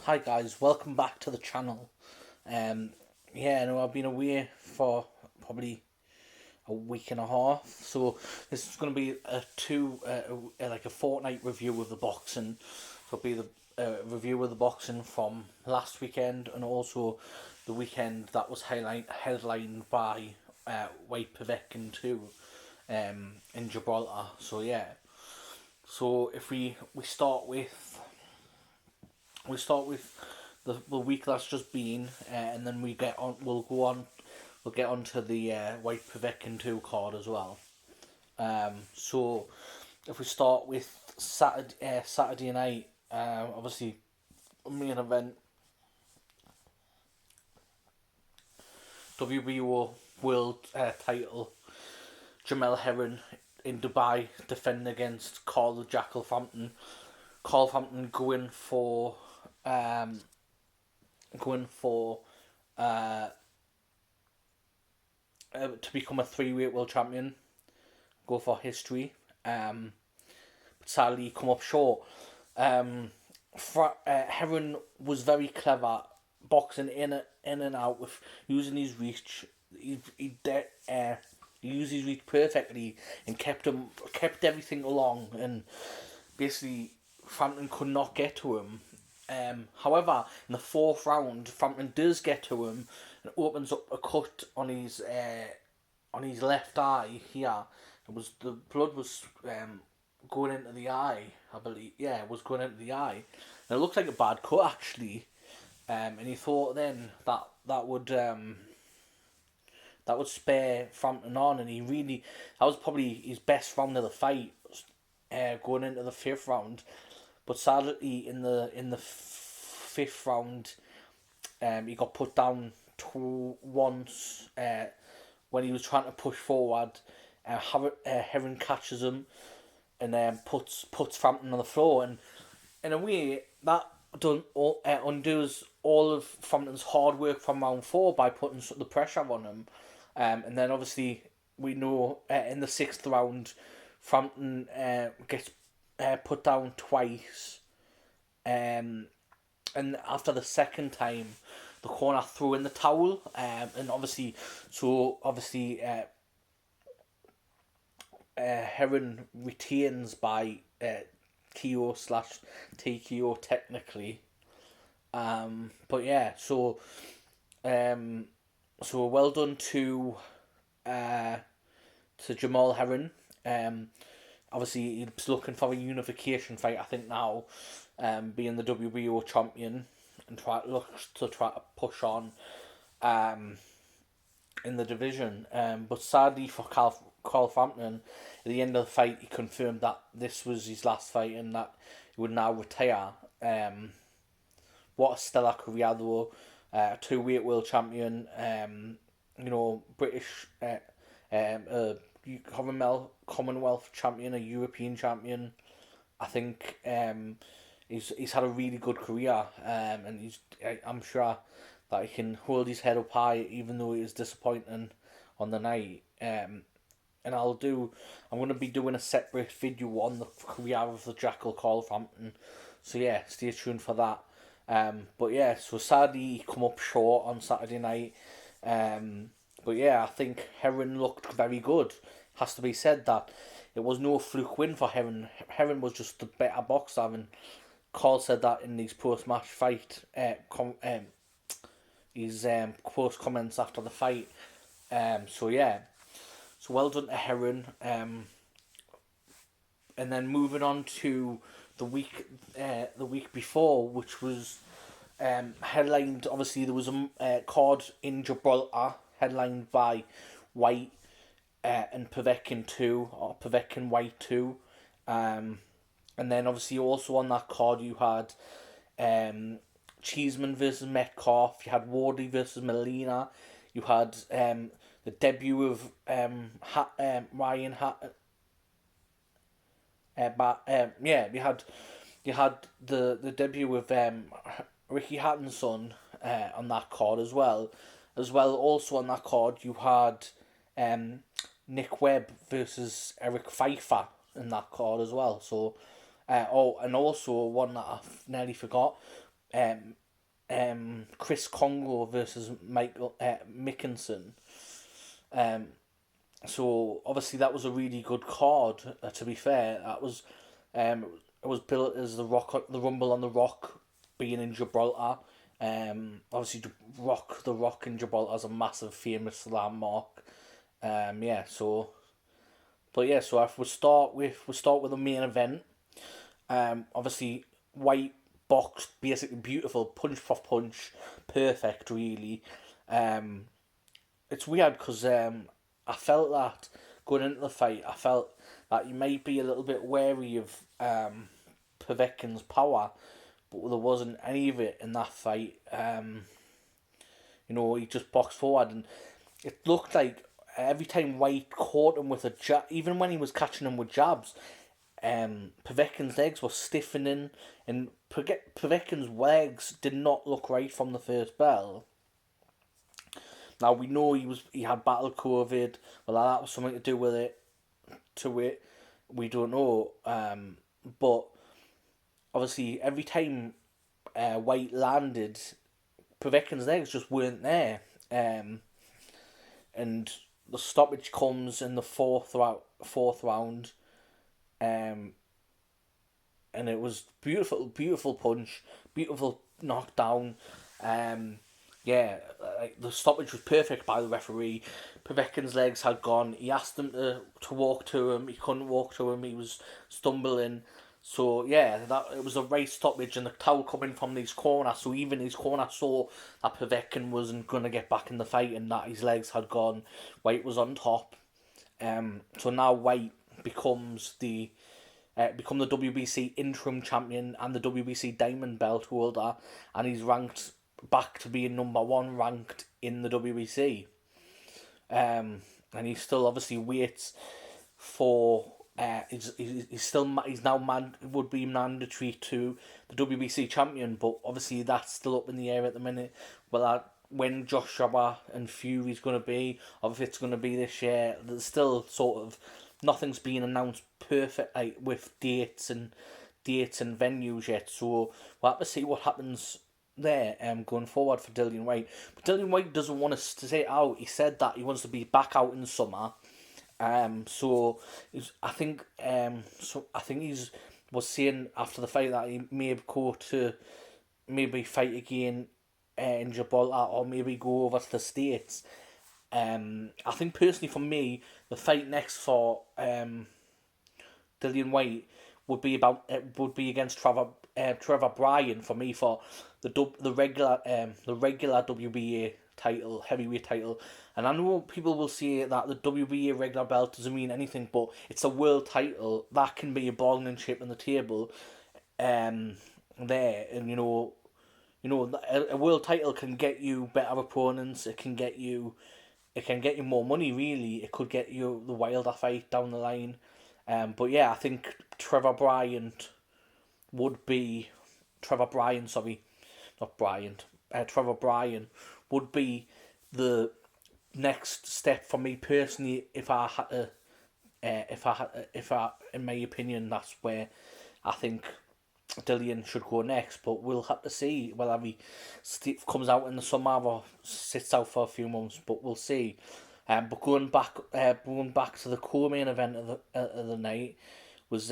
Hi guys, welcome back to the channel. Um, no, I've been away for probably a week and a half, so this is going to be like a fortnight review of the boxing. So it'll be the review of the boxing from last weekend and also the weekend that was headlined by White Povetkin 2 in Gibraltar. So if we start with the week that's just been, and then we'll get on to the White Povetkin 2 card as well. So if we start with Saturday night, obviously main event, WBO World title, Jamel Herring in Dubai defending against Carl the Jackal Frampton. Carl Frampton um, going for uh, to become a three-weight world champion, go for history. But sadly, come up short. Herring was very clever, boxing in and out with using his reach. He used his reach perfectly and kept everything along, and basically Frampton could not get to him. However, in the fourth round, Frampton does get to him and opens up a cut on his left eye here. The blood was going into the eye, I believe. Yeah, it was going into the eye. And it looked like a bad cut actually. And he thought then that would spare Frampton on, and that was probably his best round of the fight, going into the fifth round. But sadly, in the fifth round, he got put down once when he was trying to push forward. Herring catches him and puts Frampton on the floor, and in a way that undoes all of Frampton's hard work from round four by putting the pressure on him. And then obviously we know in the sixth round, Frampton gets put down twice. And after the second time, the corner threw in the towel. And obviously, Herring retains by KO slash TKO technically. But yeah, so well done to Jamal Herring. Obviously he's looking for a unification fight, I think now, being the WBO champion, and try to push on in the division. But sadly for Carl Frampton, at the end of the fight, he confirmed that this was his last fight and that he would now retire. What a stellar career though. Two-weight world champion, British, Commonwealth champion, a European champion. I think he's had a really good career, and I'm sure that he can hold his head up high, even though it was disappointing on the night. And I'm going to be doing a separate video on the career of the Jackal Carl Frampton. So yeah, stay tuned for that. But yeah, so sadly he come up short on Saturday night. But yeah, I think Herring looked very good. Has to be said that it was no fluke win for Herring. Herring was just the better boxer, and Carl said that in his post-match fight, his post comments after the fight. So yeah, so well done to Herring. And then moving on to the week before, which was headlined. Obviously, there was a card in Gibraltar headlined by White and Povetkin 2 or Povetkin White 2. And then obviously also on that card you had Cheeseman versus Metcalf. You had Wardley versus Molina. You had the debut of Ryan Hatton. You had the debut of Ricky Hatton's son on that card as well. As well, also on that card you had Nick Webb versus Eric Pfeiffer in that card as well. So, and also one that I nearly forgot, Chris Congo versus Michael Mickinson. So obviously that was a really good card. To be fair, it was built as the Rumble on the Rock being in Gibraltar. Obviously the Rock in Gibraltar is a massive famous landmark. Yeah. So, but yeah. So if we start with the main event. Obviously White boxed basically beautiful, punch for punch, perfect really. It's weird because I felt that going into the fight, I felt that you might be a little bit wary of Povetkin's power, but there wasn't any of it in that fight. He just boxed forward, and it looked like every time White caught him with a jab, even when he was catching him with jabs, Povetkin's legs were stiffening, and Povetkin's legs did not look right from the first bell. Now we know he had battled COVID. Well, that was something to do with it. We don't know. But obviously, every time White landed, Povetkin's legs just weren't there. And the stoppage comes in the fourth round. And it was beautiful punch, beautiful knockdown. The stoppage was perfect by the referee. Povetkin's legs had gone. He asked him to walk to him. He couldn't walk to him. He was stumbling. So yeah, it was a right stoppage, and the towel coming from his corner. So even his corner saw that Povetkin wasn't gonna get back in the fight, and that his legs had gone. White was on top. So now White becomes the WBC interim champion and the WBC Diamond Belt holder, and he's ranked back to being number one ranked in the WBC. And he still obviously waits for. He's now would be mandatory to the WBC champion, but obviously that's still up in the air at the minute. Well, when Joshua and Fury's going to be, or if it's going to be this year, there's still sort of nothing's been announced perfect with dates and venues yet. So we'll have to see what happens there going forward for Dillian Whyte. But Dillian Whyte doesn't want us to stay out. He said that he wants to be back out in the summer. I think he's was saying after the fight that he may go to maybe fight again in Gibraltar, or maybe go over to the States. I think personally for me, the fight next for Dillian Whyte would be against Trevor Bryan for me, for the regular WBA title, heavyweight title. And I know people will say that the WBA regular belt doesn't mean anything, but it's a world title that can be a bargaining chip on the table. There, and a world title can get you better opponents. It can get you more money. Really, it could get you the Wilder fight down the line. But yeah, I think Trevor Bryan would be the next step for me personally. If I in my opinion, that's where I think Dillian should go next. But we'll have to see whether he comes out in the summer or sits out for a few months. But we'll see. But going back to the co-main event of the night was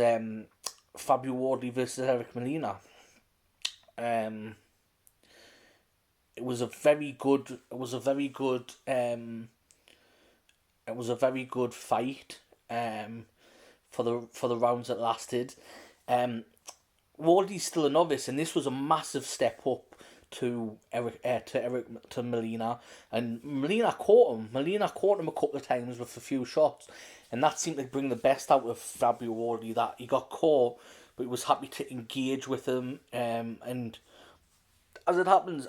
Fabio Wardley versus Eric Molina. It was a very good fight for the rounds that lasted. Wardley's still a novice, and this was a massive step up to Molina, and Molina caught him a couple of times with a few shots, and that seemed to bring the best out of Fabio Wardley, that he got caught but he was happy to engage with him, and as it happens,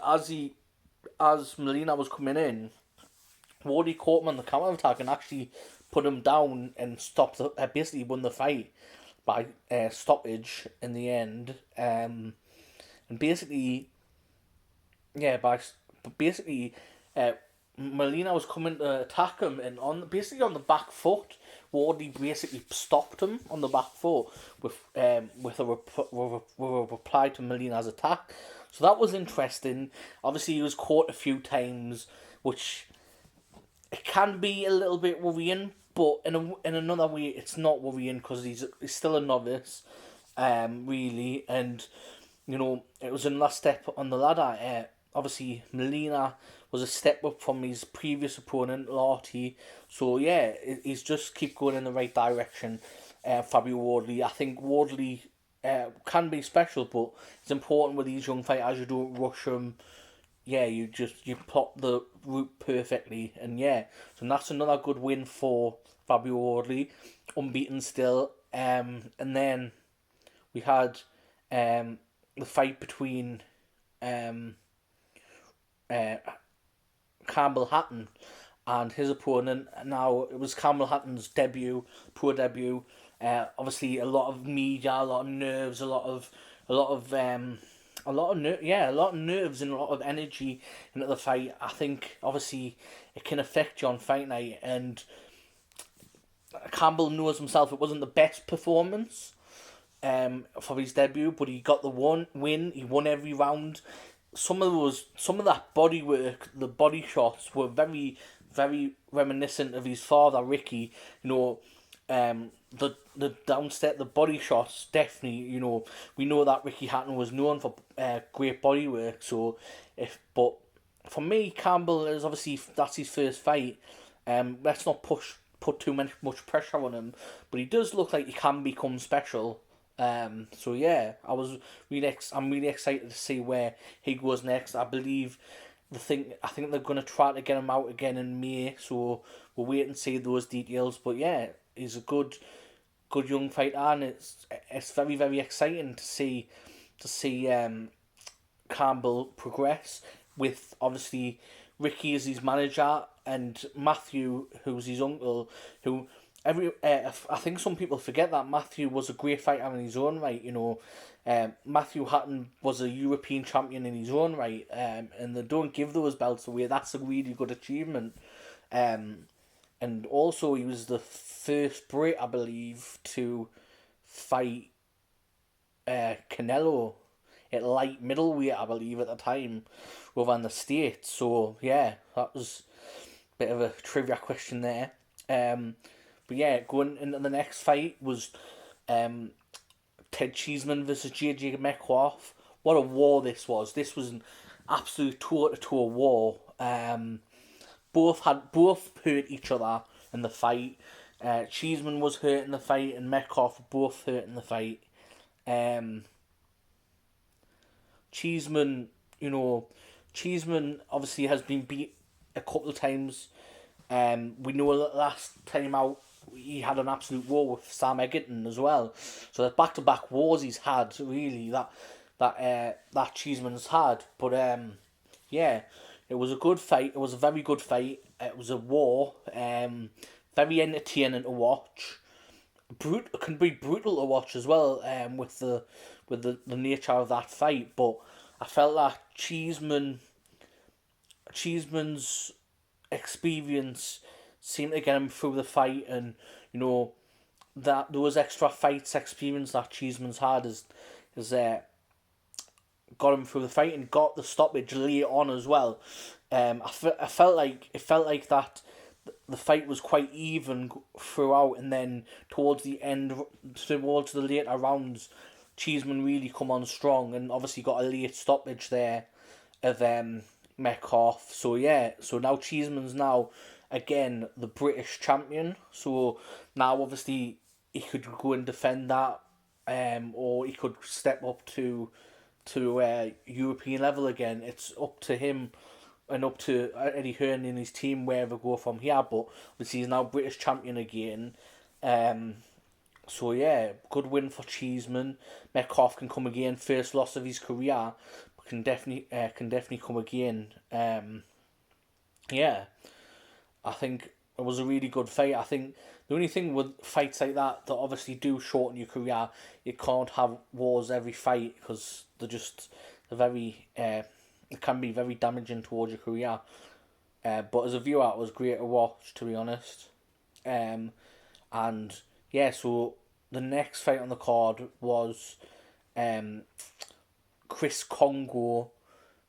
as Molina was coming in, Wardley caught him on the counter attack and actually put him down and basically won the fight by stoppage in the end, and basically. Yeah, Molina was coming to attack him, and on the back foot, Wardley basically stopped him on the back foot with a reply to Molina's attack. So that was interesting. Obviously, he was caught a few times, which it can be a little bit worrying, but in another way, it's not worrying because he's still a novice, really, and it was another step on the ladder. Obviously, Molina was a step up from his previous opponent, Lottie. So yeah, he's just keep going in the right direction. Fabio Wardley, I think Wardley can be special, but it's important with these young fighters you don't rush them. Yeah, you plot the route perfectly, and yeah, so that's another good win for Fabio Wardley, unbeaten still. And then we had the fight between um, uh, Campbell Hatton and his opponent. Now it was Campbell Hatton's poor debut. Obviously, a lot of media, a lot of nerves, a lot of a lot of nerves and a lot of energy into the fight. I think obviously it can affect you on fight night, and Campbell knows himself it wasn't the best performance for his debut, but he got the one win. He won every round. Some of that body work, the body shots were very, very reminiscent of his father Ricky. The downstep, the body shots definitely. We know that Ricky Hatton was known for great body work. So but for me, Campbell is obviously that's his first fight. Let's not put too much pressure on him, but he does look like he can become special. So yeah, I'm really excited to see where he goes next. I think they're gonna try to get him out again in May, so we'll wait and see those details. But yeah, he's a good young fighter, and it's very very exciting to see Campbell progress with obviously Ricky as his manager and Matthew, who's his uncle, who I think some people forget that Matthew was a great fighter in his own right. Matthew Hatton was a European champion in his own right, and they don't give those belts away. That's a really good achievement. And also he was the first Brit, I believe, to fight Canelo at light middleweight, I believe, at the time, over in the States. So yeah, that was a bit of a trivia question there. But yeah, going into the next fight was Ted Cheeseman versus JJ Metcalf. What a war this was! This was an absolute toe-to-toe war. Both hurt each other in the fight. Cheeseman was hurt in the fight, and Metcalf were both hurt in the fight. Cheeseman, Cheeseman obviously has been beat a couple of times. We know that last time out he had an absolute war with Sam Egerton as well. So the back-to-back wars he's had, really, that Cheeseman's had. But yeah, it was a good fight. It was a very good fight. It was a war. Very entertaining to watch. Can be brutal to watch as well. With the nature of that fight, but I felt that Cheeseman's experience seemed to get him through the fight, and that those extra fights experience that Cheeseman's had is got him through the fight and got the stoppage late on as well. I felt like that the fight was quite even throughout, and then towards the end, towards the later rounds, Cheeseman really come on strong, and obviously got a late stoppage there of Metcalf. So yeah, so now Cheeseman's now again the British champion. So now obviously he could go and defend that, or he could step up to European level again. It's up to him and up to Eddie Hearn and his team where they go from here. But obviously he's now British champion again. So yeah, good win for Cheeseman. Metcalf can come again. First loss of his career, but can definitely come again. Yeah, I think it was a really good fight. I think the only thing with fights like that obviously do shorten your career, you can't have wars every fight because they're very it can be very damaging towards your career. But as a viewer, it was great to watch, to be honest. And yeah, so the next fight on the card was Chris Kongo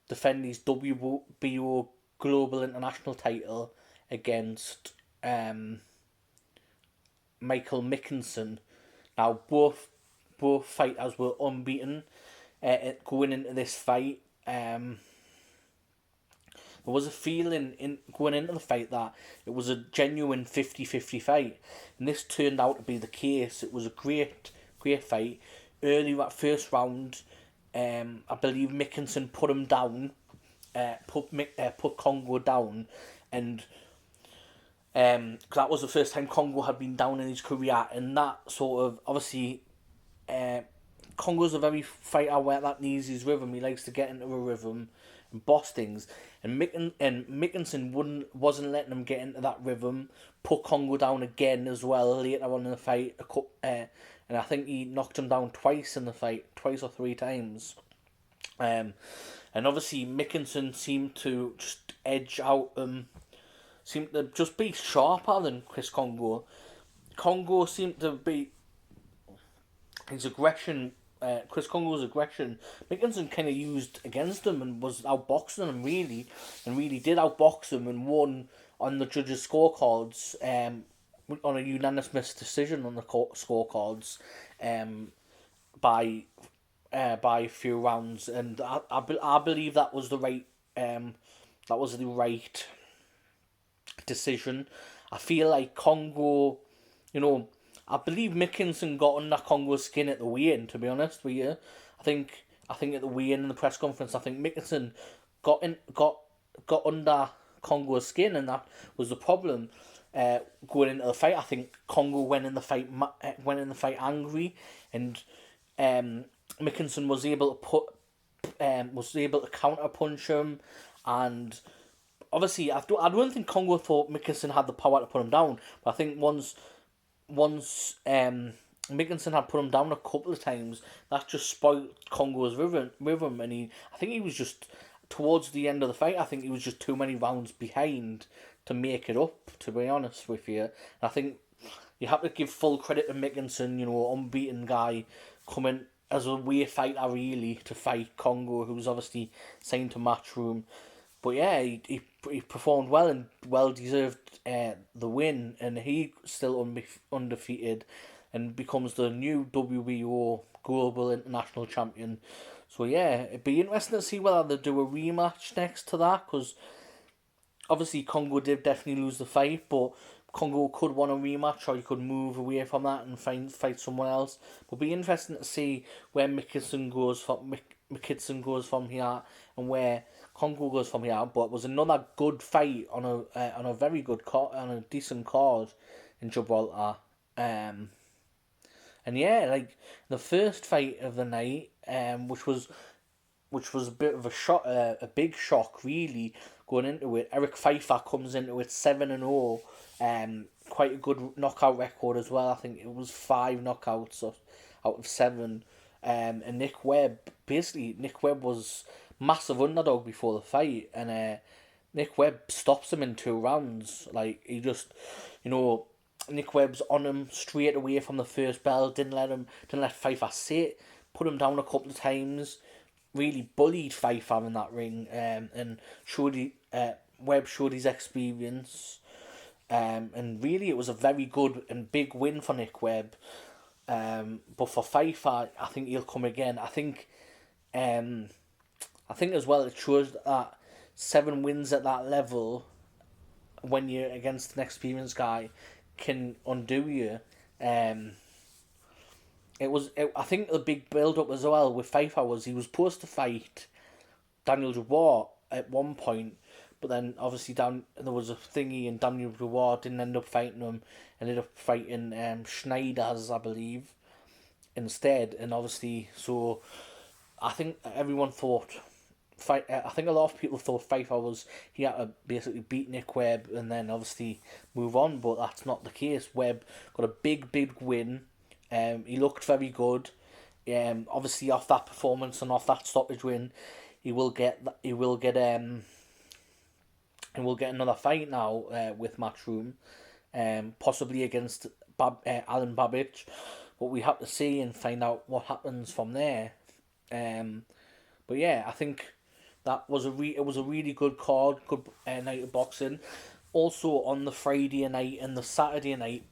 defend his WBO Global International title against Michael Mickinson. Now both fighters were unbeaten going into this fight. There was a feeling in going into the fight that it was a genuine 50-50 fight, and this turned out to be the case. It was a great fight. Early that first round, I believe Mickinson put him down, put Kongo down, and that was the first time Kongo had been down in his career, and that sort of obviously. Kongo's a very fighter where that needs his rhythm. He likes to get into a rhythm and boss things. And Mickinson wasn't letting him get into that rhythm. Put Kongo down again as well later on in the fight. And I think he knocked him down twice in the fight, twice or three times. And obviously Mickinson seemed to just edge out. Seemed to just be sharper than Chris Kongo. Kongo seemed to be his aggression. Chris Kongo's aggression, Mickinson kind of used against him and was outboxing him really did outbox him and won on the judges' scorecards on a unanimous decision on the scorecards by a few rounds, and I believe that was the right decision. I feel like Kongo, I believe Mickinson got under Kongo's skin at the weigh-in, to be honest with you. I think at the weigh-in in the press conference, I think Mickinson got under Kongo's skin, and that was the problem going into the fight. I think Kongo went in the fight angry, and Mickinson was able to counter punch him, and obviously I don't think Kongo thought Mickinson had the power to put him down, but I think once Mickinson had put him down a couple of times, that just spoiled Kongo's rhythm, and I think he was just towards the end of the fight. I think he was just too many rounds behind to make it up, to be honest with you. And I think you have to give full credit to Mickinson, unbeaten guy, coming as a way fighter really to fight Kongo, who's obviously signed to Matchroom. But yeah, he performed well and well deserved the win, and he still undefeated and becomes the new WBO Global International Champion. So yeah, it'd be interesting to see whether they do a rematch next to that, because obviously Kongo did definitely lose the fight, but Kongo could want a rematch, or he could move away from that and fight someone else. But it'd be interesting to see where Mickinson goes from here and where Kongo goes from here. But it was another good fight on a very good on a decent card in Gibraltar. And yeah, like the first fight of the night, which was a bit of a shock, a big shock really going into it. Eric Pfeiffer comes into it 7-0, quite a good knockout record as well. I think it was 5 knockouts out of 7. And Nick Webb was massive underdog before the fight, and Nick Webb stops him in 2 rounds. Like, he just, Nick Webb's on him straight away from the first bell. Didn't let Pfeiffer sit. Put him down a couple of times. Really bullied Pfeiffer in that ring, and Webb showed his experience. And really, it was a very good and big win for Nick Webb. But for Pfeiffer, I think he'll come again. I think as well it shows that 7 wins at that level, when you're against an experienced guy, can undo you. I think the big build up as well with Pfeiffer was he was supposed to fight Daniel Dubois at one point, but then obviously there was a thingy and Daniel Dubois didn't end up fighting him, ended up fighting Schneiders, I believe, instead. And obviously, so I think everyone thought I think a lot of people thought Pfeiffer he had to basically beat Nick Webb and then obviously move on, but that's not the case. Webb got a big win. He looked very good. Obviously off that performance and off that stoppage win, he will get another fight now with Matchroom, possibly against Alan Babbage, but we have to see and find out what happens from there. But yeah, I think that was it was a really good card, good night of boxing. Also on the Friday night and the Saturday night,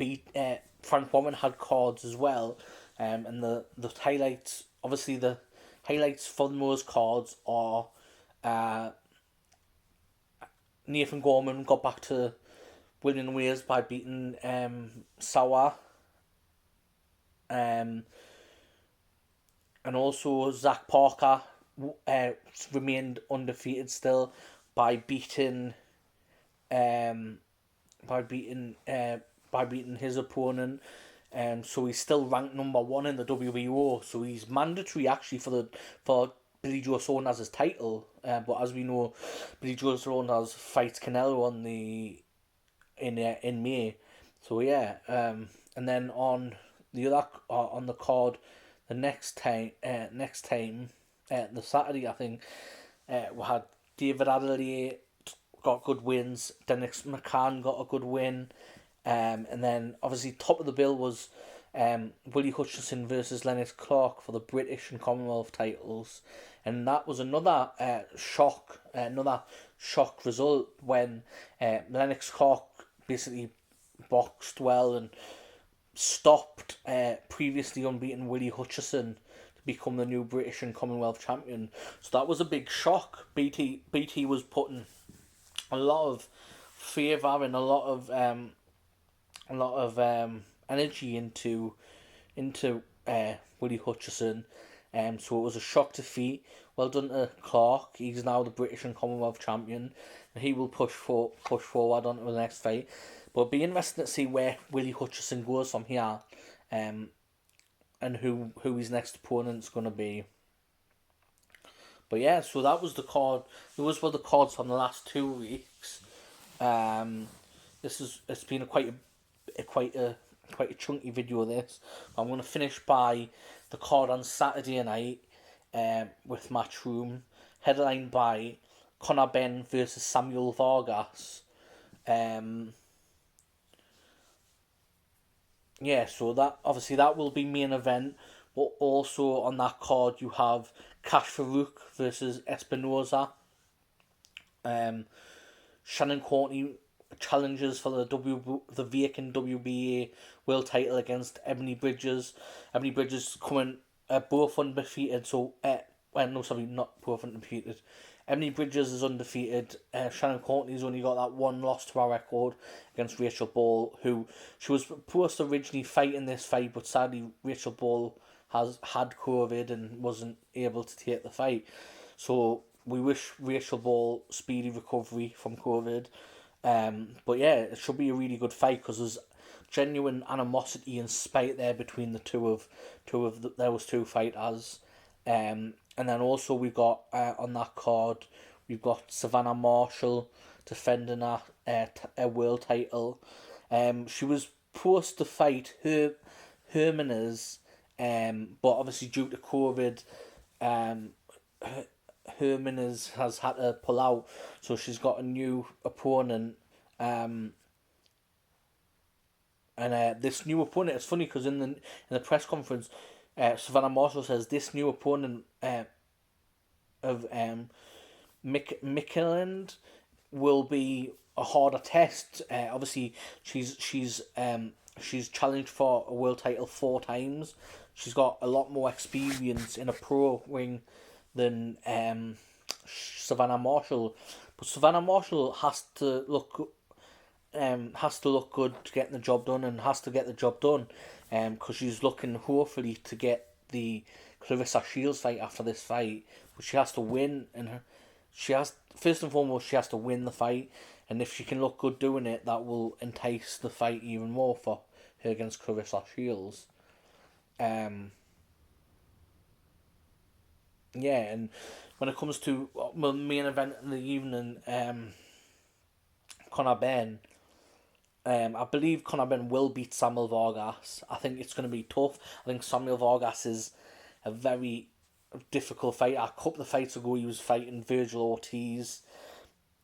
Frank Warren had cards as well, and the highlights, obviously the highlights from those cards are uh, Nathan Gorman got back to winning ways by beating Sauer, um, and also Zach Parker uh, remained undefeated still by beating um, by beating uh, by beating his opponent. So he's still ranked number one in the WBO. So he's mandatory actually for Billy Joe Saunders' title. But as we know, Billy Joe Saunders fights Canelo on the in May. So yeah, and then on the other on the card, the next time, the Saturday I think, we had David Adelaide got good wins. Dennis McCann got a good win. And then obviously top of the bill was Willie Hutchinson versus Lennox Clark for the British and Commonwealth titles, and that was another shock result when Lennox Clark basically boxed well and stopped previously unbeaten Willie Hutchinson to become the new British and Commonwealth champion. So that was a big shock. BT was putting a lot of favour and a lot of energy into Willie Hutchinson. So it was a shock defeat. Well done to Clark. He's now the British and Commonwealth champion, and he will push forward onto the next fight. But it'll be interesting to see where Willie Hutchinson goes from here, and who his next opponent's going to be. But yeah, so that was the card. Those were the cards from the last 2 weeks. It's been quite a chunky video. This I'm going to finish by the card on Saturday night, with Matchroom, headlined by Conor Benn versus Samuel Vargas. Yeah, so that will be main event. But also on that card you have Cash Farouk versus Espinoza. Shannon Courtney challenges for the vacant WBA world title against Ebony Bridges. Ebony Bridges coming both undefeated. So not both undefeated. Ebony Bridges is undefeated. Shannon Courtney's only got that one loss to our record against Rachel Ball, who she was supposed to originally fight in this fight, but sadly Rachel Ball has had COVID and wasn't able to take the fight. So we wish Rachel Ball speedy recovery from COVID. But yeah, it should be a really good fight because there's genuine animosity and spite there between the two of those two fighters. And then also we got on that card, we've got Savannah Marshall defending a world title. She was supposed to fight Hermanez, but obviously due to COVID, Hermanez has had to pull out, so she's got a new opponent. And this new opponent, it's funny because in the press conference, Savannah Marshall says this new opponent of Mickeland will be a harder test. Obviously, she's challenged for a world title 4 times. She's got a lot more experience in a pro ring than Savannah Marshall, but Savannah Marshall has to look good to get the job done, and has to get the job done, because she's looking hopefully to get the Clarissa Shields fight after this fight, but she has to win, and she has first and foremost she has to win the fight, and if she can look good doing it, that will entice the fight even more for her against Clarissa Shields. Yeah, and when it comes to the main event in the evening, Conor Benn, I believe Conor Benn will beat Samuel Vargas. I think it's going to be tough. I think Samuel Vargas is a very difficult fighter. A couple of fights ago, he was fighting Virgil Ortiz.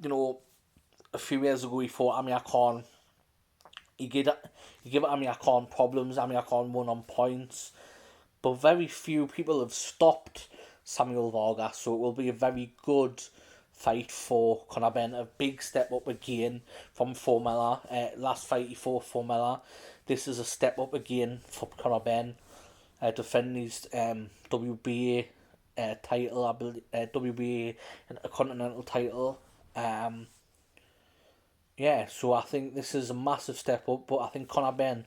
A few years ago, he fought Amir Khan. He gave Amir Khan problems. Amir Khan won on points. But very few people have stopped Samuel Vargas. So it will be a very good fight for Conor Benn. A big step up again from Formella. Last fight he fought Formella. This is a step up again for Conor Benn. Defending his WBA title, I believe, WBA and a continental title. Yeah, so I think this is a massive step up, but I think Conor Benn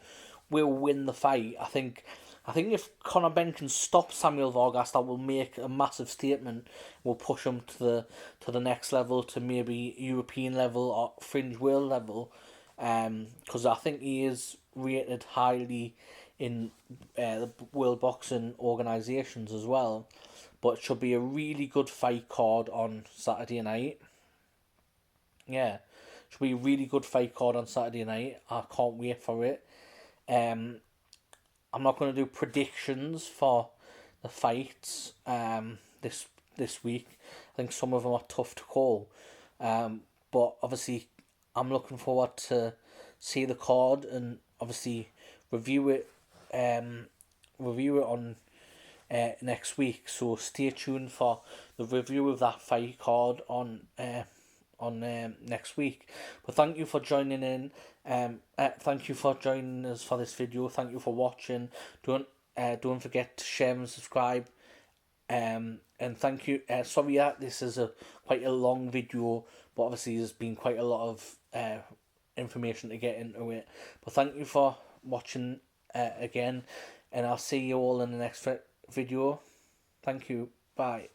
will win the fight. I think if Conor Benn can stop Samuel Vargas, that will make a massive statement. Will push him to the next level, to maybe European level or fringe world level. Because I think he is rated highly in the world boxing organisations as well. But it should be a really good fight card on Saturday night. Yeah, should be a really good fight card on Saturday night. I can't wait for it. Um, I'm not going to do predictions for the fights this week. I think some of them are tough to call. But obviously, I'm looking forward to see the card and obviously review it. Review it on next week. So stay tuned for the review of that fight card on next week. But thank you for joining in. Thank you for joining us for this video. Thank you for watching. Don't forget to share and subscribe. And thank you. Sorry, this is quite a long video, but obviously there's been quite a lot of information to get into it. But thank you for watching again, and I'll see you all in the next video. Thank you. Bye.